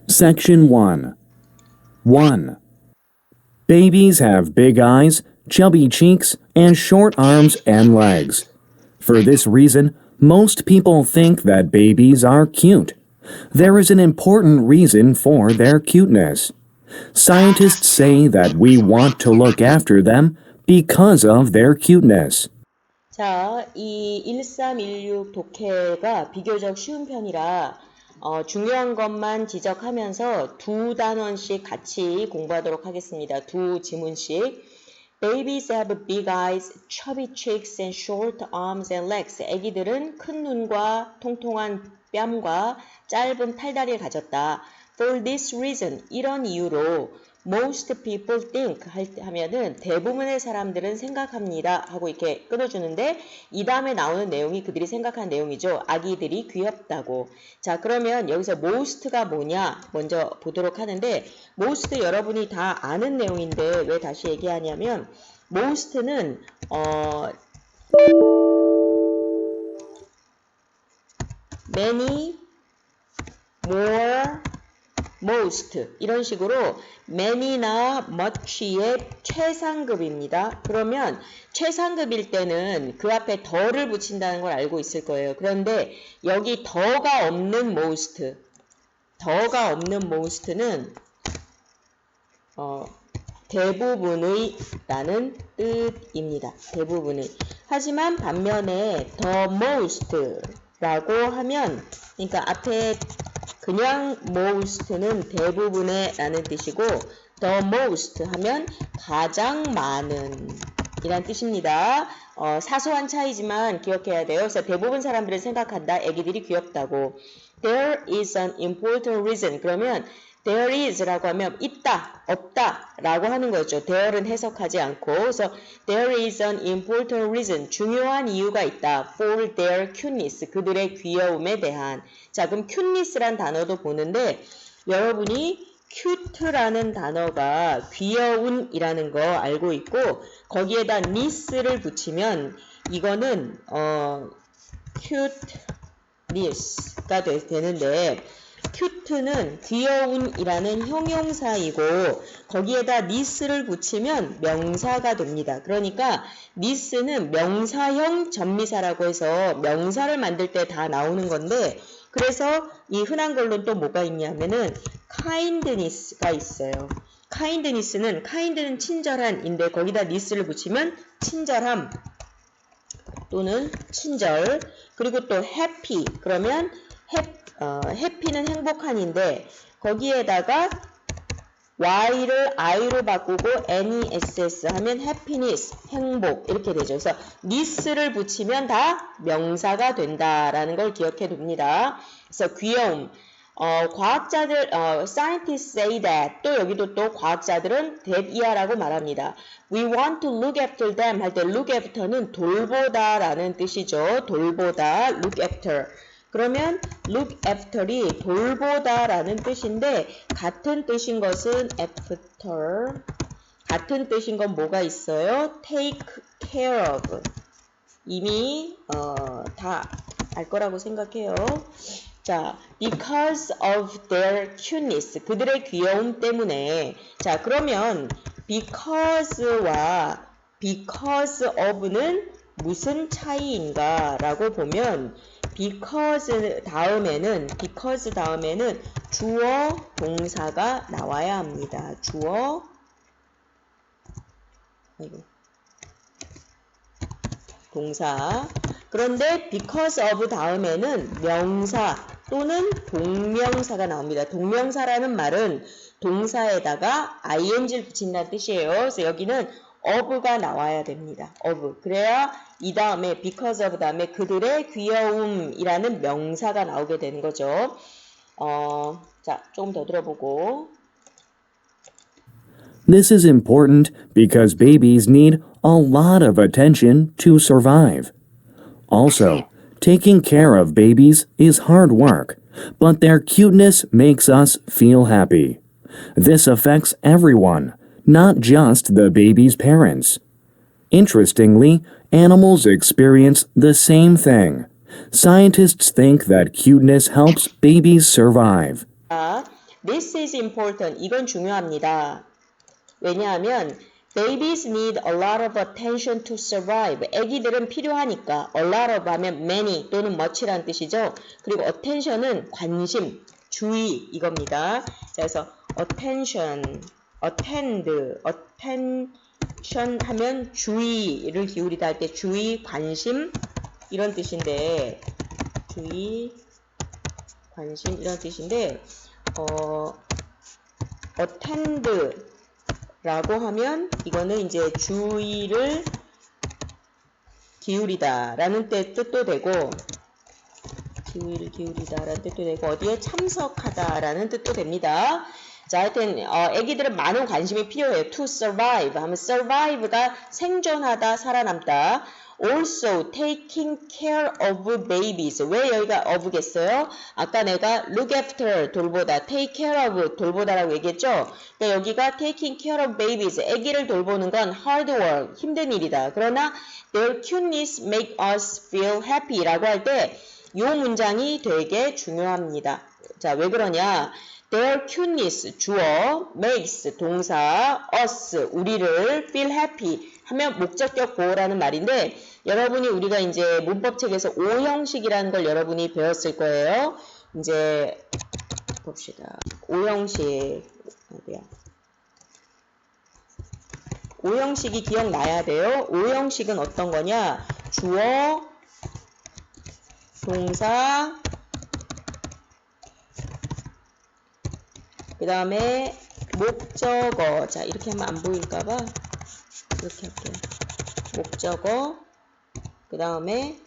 Section 1. 1. Babies have big eyes, chubby cheeks, and short arms and legs. For this reason, most people think that babies are cute. There is an important reason for their cuteness. Scientists say that we want to look after them because of their cuteness. 자, 이 1316 독해가 비교적 쉬운 편이라 중요한 것만 지적하면서 두 단원씩 같이 공부하도록 하겠습니다. 두 지문씩. Babies have big eyes, chubby cheeks, and short arms and legs. 아기들은 큰 눈과 통통한 뺨과 짧은 팔다리를 가졌다. For this reason, 이런 이유로 most people think 하면은 대부분의 사람들은 생각합니다 하고 이렇게 끊어주는데 이 다음에 나오는 내용이 그들이 생각한 내용이죠. 아기들이 귀엽다고. 자, 그러면 여기서 most가 뭐냐 먼저 보도록 하는데 most 여러분이 다 아는 내용인데 왜 다시 얘기하냐면 most는 many, more, most 이런 식으로 many나 much의 최상급입니다. 그러면 최상급일 때는 그 앞에 더를 붙인다는 걸 알고 있을 거예요. 그런데 여기 더가 없는 most는 대부분의 라는 뜻입니다. 대부분의. 하지만 반면에 the most 라고 하면 그러니까 앞에 그냥 most는 대부분의 라는 뜻이고 the most 하면 가장 많은 이란 뜻입니다. 사소한 차이지만 기억해야 돼요. 그래서 대부분 사람들은 생각한다. 애기들이 귀엽다고. There is an important reason. 그러면 there is 라고 하면 있다, 없다 라고 하는 거죠. there는 해석하지 않고. 그래서 there is an important reason. 중요한 이유가 있다. for their cuteness. 그들의 귀여움에 대한. 자, 그럼 cuteness란 단어도 보는데 여러분이 cute라는 단어가 귀여운이라는 거 알고 있고 거기에다 ness를 붙이면 이거는 cuteness가 되는데 cute는 귀여운이라는 형용사이고 거기에다 ness를 붙이면 명사가 됩니다. 그러니까 ness는 명사형 전미사라고 해서 명사를 만들 때 다 나오는 건데 그래서 이 흔한 걸로 또 뭐가 있냐면은 kindness가 있어요. kindness는 kind는 친절한인데 거기다 ness를 붙이면 친절함 또는 친절 그리고 또 happy 그러면 happy는 행복한인데 거기에다가 y를 i로 바꾸고 ness 하면 happiness, 행복 이렇게 되죠. 그래서 ness를 붙이면 다 명사가 된다라는 걸 기억해 둡니다. 그래서 귀여움. 과학자들, scientists say that 또 여기도 또 과학자들은 that 이하라고 말합니다. We want to look after them 할 때 look after는 돌보다라는 뜻이죠. 돌보다, look after. 그러면 look after이 돌보다라는 뜻인데 같은 뜻인 것은 after 같은 뜻인 건 뭐가 있어요? take care of 이미 다 알 거라고 생각해요. 자, because of their cuteness 그들의 귀여움 때문에 자 그러면 because와 because of는 무슨 차이인가 라고 보면 because 다음에는 주어 동사가 나와야 합니다. 주어 동사 그런데 because of 다음에는 명사 또는 동명사가 나옵니다. 동명사라는 말은 동사에다가 ing를 붙인다는 뜻이에요. 그래서 여기는 of가 나와야 됩니다. of. 그래야 이 다음에 because of 다음에 그들의 귀여움이라는 명사가 나오게 되는 거죠. 자, 조금 더 들어보고. This is important because babies need a lot of attention to survive. Also, taking care of babies is hard work, but their cuteness makes us feel happy. This affects everyone, not just the baby's parents. Interestingly, animals experience the same thing. Scientists think that cuteness helps babies survive. 자, this is important. 이건 중요합니다. 왜냐하면 babies need a lot of attention to survive. 아기들은 필요하니까 a lot of 하면 many 또는 much라는 뜻이죠. 그리고 attention은 관심, 주의 이겁니다. 자, 그래서 attention, attention 하면 주의를 기울이다 할 때 주의, 관심 이런 뜻인데 주의, 관심 이런 뜻인데 attend 라고 하면 이거는 이제 주의를 기울이다 라는 뜻도 되고 주의를 기울이다 라는 뜻도 되고 어디에 참석하다 라는 뜻도 됩니다. 자, 하여튼 애기들은 많은 관심이 필요해요. to survive 하면 survive가 생존하다, 살아남다. also taking care of babies. 왜 여기가 of겠어요? 아까 내가 look after 돌보다, take care of 돌보다라고 얘기했죠? 그러니까 여기가 taking care of babies. 아기를 돌보는 건 hard work, 힘든 일이다. 그러나 their cuteness make us feel happy 라고 할 때 이 문장이 되게 중요합니다. 자, 왜 그러냐? Their cuteness, 주어, makes, 동사, us, 우리를 feel happy 하면 목적격 보호라는 말인데 여러분이 우리가 이제 문법책에서 오형식이라는 걸 여러분이 배웠을 거예요. 이제 봅시다. 오형식 어디야? 오형식이 기억나야 돼요. 오형식은 어떤 거냐? 주어, 동사, 그 다음에 목적어. 자, 이렇게 하면 안 보일까봐 이렇게 할게요. 목적어, 그 다음에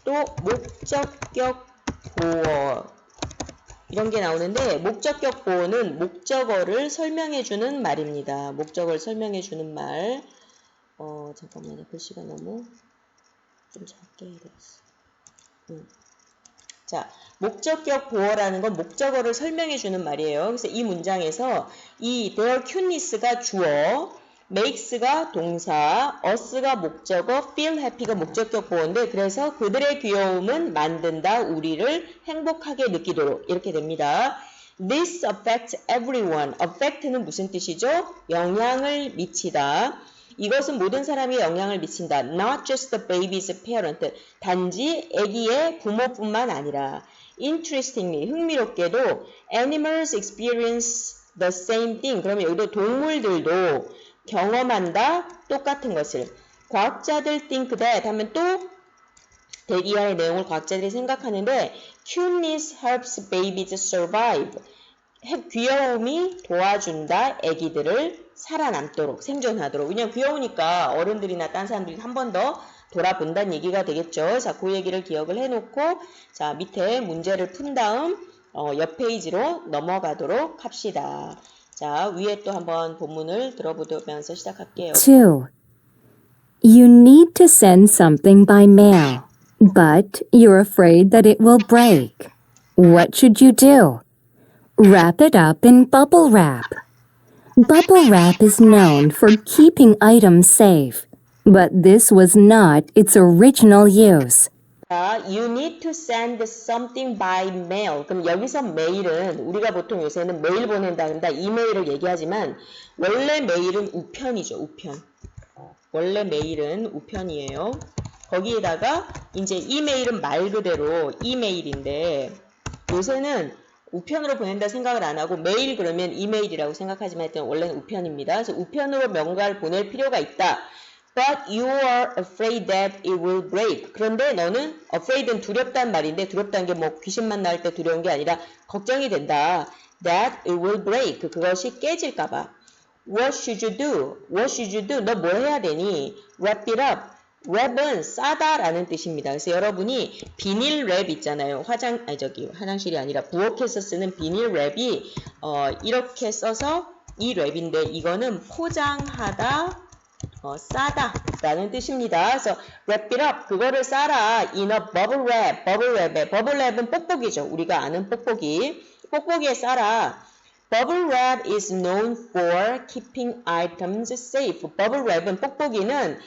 또 목적격 보어 이런 게 나오는데 목적격 보어는 목적어를 설명해주는 말입니다. 목적어를 설명해주는 말. 잠깐만요. 글씨가 너무 좀 작게 해야 되겠어. 자, 목적격 보어라는 건 목적어를 설명해주는 말이에요. 그래서 이 문장에서 이 their cuteness가 주어, makes가 동사, us가 목적어, feel happy가 목적격 보어인데 그래서 그들의 귀여움은 만든다, 우리를 행복하게 느끼도록 이렇게 됩니다. This affects everyone. affect는 무슨 뜻이죠? 영향을 미치다. 이것은 모든 사람이 영향을 미친다. Not just the baby's parent. 단지 아기의 부모뿐만 아니라. Interestingly, 흥미롭게도 animals experience the same thing. 그러면 여기도 동물들도 경험한다. 똑같은 것을. 과학자들 think that 하면 또 이하의 내용을 과학자들이 생각하는데 cuteness helps babies survive. 귀여움이 도와준다. 아기들을 살아남도록, 생존하도록. 왜냐면 귀여우니까 어른들이나 딴 사람들이 한 번 더 돌아본다는 얘기가 되겠죠. 자, 그 얘기를 기억을 해놓고 자, 밑에 문제를 푼 다음 옆 페이지로 넘어가도록 합시다. 자, 위에 또 한번 본문을 들어보면서 시작할게요. 2. You need to send something by mail, but you're afraid that it will break. What should you do? Wrap it up in bubble wrap. Bubble wrap is known for keeping items safe, but this was not its original use. 자, you need to send something by mail. 그럼 여기서 메일은 우리가 보통 요새는 메일 보낸다, 이메일을 얘기하지만 원래 메일은 우편이죠, 우편. 원래 메일은 우편이에요. 거기에다가 이제 이메일은 말 그대로 이메일인데 요새는 우편으로 보낸다 생각을 안 하고 메일 그러면 이메일이라고 생각하지만 하여튼 원래는 우편입니다. 그래서 우편으로 뭔가를 보낼 필요가 있다. But you are afraid that it will break. 그런데 너는 afraid는 두렵다는 말인데 두렵다는 게 뭐 귀신 만날 때 두려운 게 아니라 걱정이 된다. That it will break. 그것이 깨질까 봐. What should you do? What should you do? 너 뭐 해야 되니? Wrap it up. 랩은 싸다라는 뜻입니다. 그래서 여러분이 비닐 랩 있잖아요. 화장실이 아니라 부엌에서 쓰는 비닐 랩이 이렇게 써서 이 랩인데 이거는 포장하다, 싸다라는 뜻입니다. 그래서 wrap it up, 그거를 싸라. in a bubble wrap, bubble wrap은 뽁뽁이죠. 우리가 아는 뽁뽁이. 뽁뽁이에 싸라. Bubble wrap is known for keeping items safe. bubble wrap은 뽁뽁이는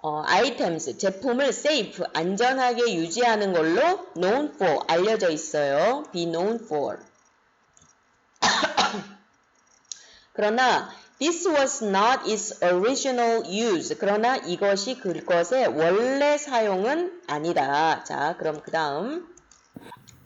items, 제품을 safe, 안전하게 유지하는 걸로 known for, 알려져 있어요. be known for. 그러나 this was not its original use. 그러나 이것이 그것의 원래 사용은 아니다. 자, 그럼 그 다음.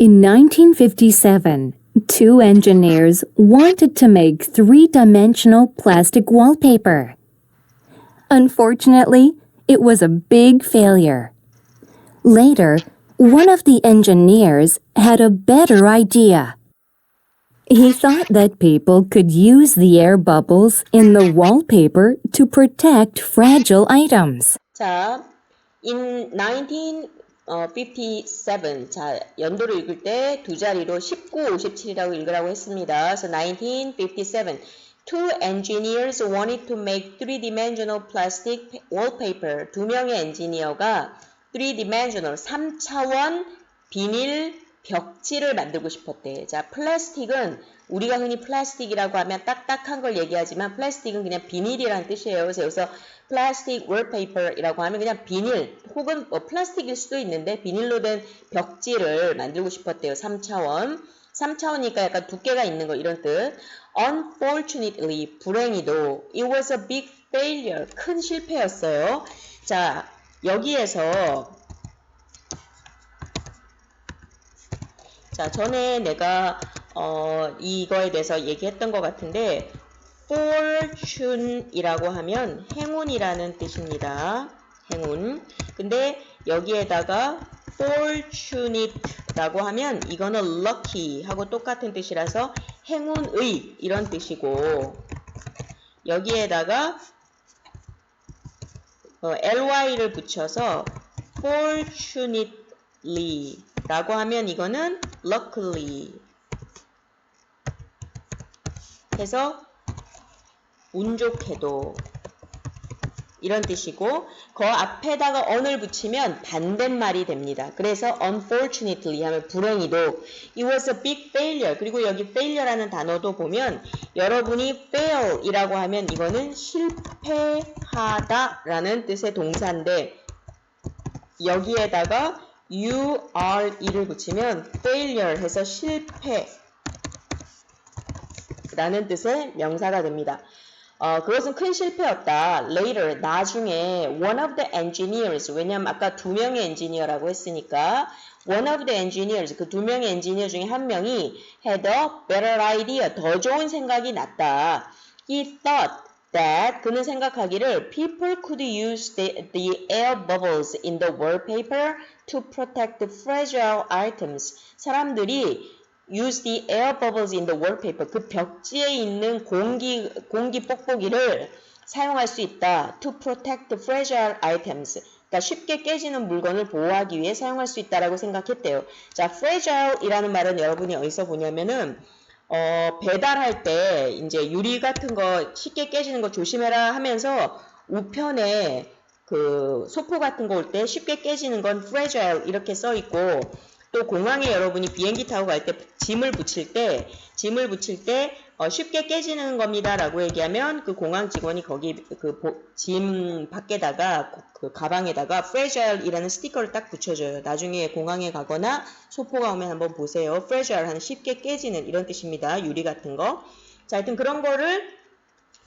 In 1957, two engineers wanted to make three-dimensional plastic wallpaper. Unfortunately, it was a big failure. Later, one of the engineers had a better idea. He thought that people could use the air bubbles in the wallpaper to protect fragile items. 자, in 1957. 자, 연도를 읽을 때 두 자리로 19, 57이라고 읽으라고 했습니다. So 1957. Two engineers wanted to make three-dimensional plastic wallpaper. 두 명의 엔지니어가 three-dimensional, 3차원 비닐 벽지를 만들고 싶었대. 자, 플라스틱은 우리가 흔히 플라스틱이라고 하면 딱딱한 걸 얘기하지만 플라스틱은 그냥 비닐이라는 뜻이에요. 그래서 여기서 플라스틱 월페이퍼이라고 하면 그냥 비닐 혹은 플라스틱일 수도 있는데 비닐로 된 벽지를 만들고 싶었대요. 3차원. 3차원이니까 약간 두께가 있는 거 이런 뜻. Unfortunately, 불행히도 it was a big failure, 큰 실패였어요. 자, 여기에서 자, 전에 내가 이거에 대해서 얘기했던 것 같은데 fortune이라고 하면 행운이라는 뜻입니다. 행운. 근데 여기에다가 fortunate라고 하면 이거는 lucky 하고 똑같은 뜻이라서 행운의 이런 뜻이고 여기에다가 ly를 붙여서 fortunately 라고 하면 이거는 luckily 해서 운 좋게도 이런 뜻이고 그 앞에다가 on을 붙이면 반대말이 됩니다. 그래서 unfortunately 하면 불행히도 it was a big failure 그리고 여기 failure라는 단어도 보면 여러분이 fail이라고 하면 이거는 실패하다 라는 뜻의 동사인데 여기에다가 ure를 붙이면 failure 해서 실패 라는 뜻의 명사가 됩니다. 그것은 큰 실패였다. Later, 나중에 one of the engineers, 왜냐면 아까 두 명의 엔지니어라고 했으니까 one of the engineers, 그 두 명의 엔지니어 중에 한 명이 had a better idea, 더 좋은 생각이 났다. He thought that, 그는 생각하기를 people could use the air bubbles in the wallpaper to protect fragile items. 사람들이 use the air bubbles in the wallpaper. 그 벽지에 있는 공기 뽁뽁이를 사용할 수 있다. To protect fragile items. 그러니까 쉽게 깨지는 물건을 보호하기 위해 사용할 수 있다라고 생각했대요. 자, fragile이라는 말은 여러분이 어디서 보냐면은 배달할 때 이제 유리 같은 거 쉽게 깨지는 거 조심해라 하면서 우편에 그 소포 같은 거 올 때 쉽게 깨지는 건 fragile 이렇게 써 있고 또 공항에 여러분이 비행기 타고 갈 때 짐을 붙일 때 쉽게 깨지는 겁니다 라고 얘기하면 그 공항 직원이 거기 그 짐 밖에다가 그 가방에다가 fragile 이라는 스티커를 딱 붙여줘요. 나중에 공항에 가거나 소포가 오면 한번 보세요. fragile 하는 쉽게 깨지는 이런 뜻입니다. 유리 같은 거. 자, 하여튼 그런 거를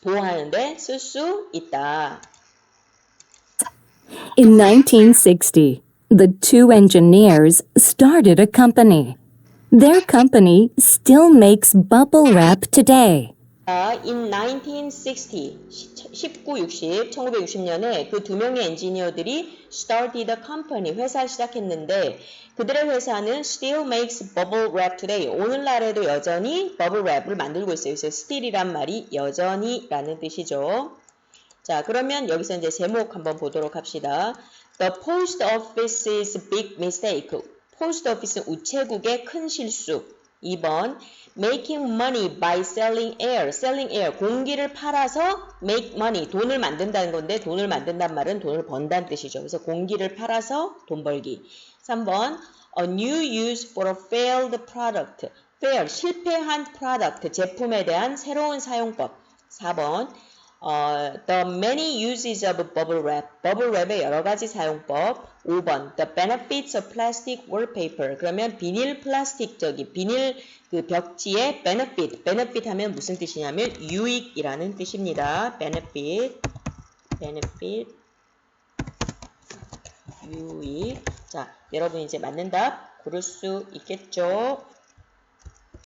보호하는데 쓸 수 있다. In 1960, the two engineers started a company. Their company still makes bubble wrap today. In 1960, 1960년에 그 두 명의 엔지니어들이 started a company, 회사를 시작했는데 그들의 회사는 still makes bubble wrap today. 오늘날에도 여전히 bubble wrap을 만들고 있어요. 그래서 still이란 말이 여전히 라는 뜻이죠. 자, 그러면 여기서 이제 제목 한번 보도록 합시다. The post office's big mistake. 포스트 오피스 우체국의 큰 실수. 2번. Making money by selling air. Selling air. 공기를 팔아서 make money. 돈을 만든다는 건데 돈을 만든단 말은 돈을 번다는 뜻이죠. 그래서 공기를 팔아서 돈 벌기. 3번. A new use for a failed product. fail. 실패한 product. 제품에 대한 새로운 사용법. 4번. The many uses of bubble wrap. bubble wrap의 여러 가지 사용법. 5번. The benefits of plastic wallpaper. 그러면 비닐 플라스틱 비닐 그 벽지의 benefit. benefit 하면 무슨 뜻이냐면 유익이라는 뜻입니다. benefit. 유익. 자, 여러분 이제 맞는 답 고를 수 있겠죠?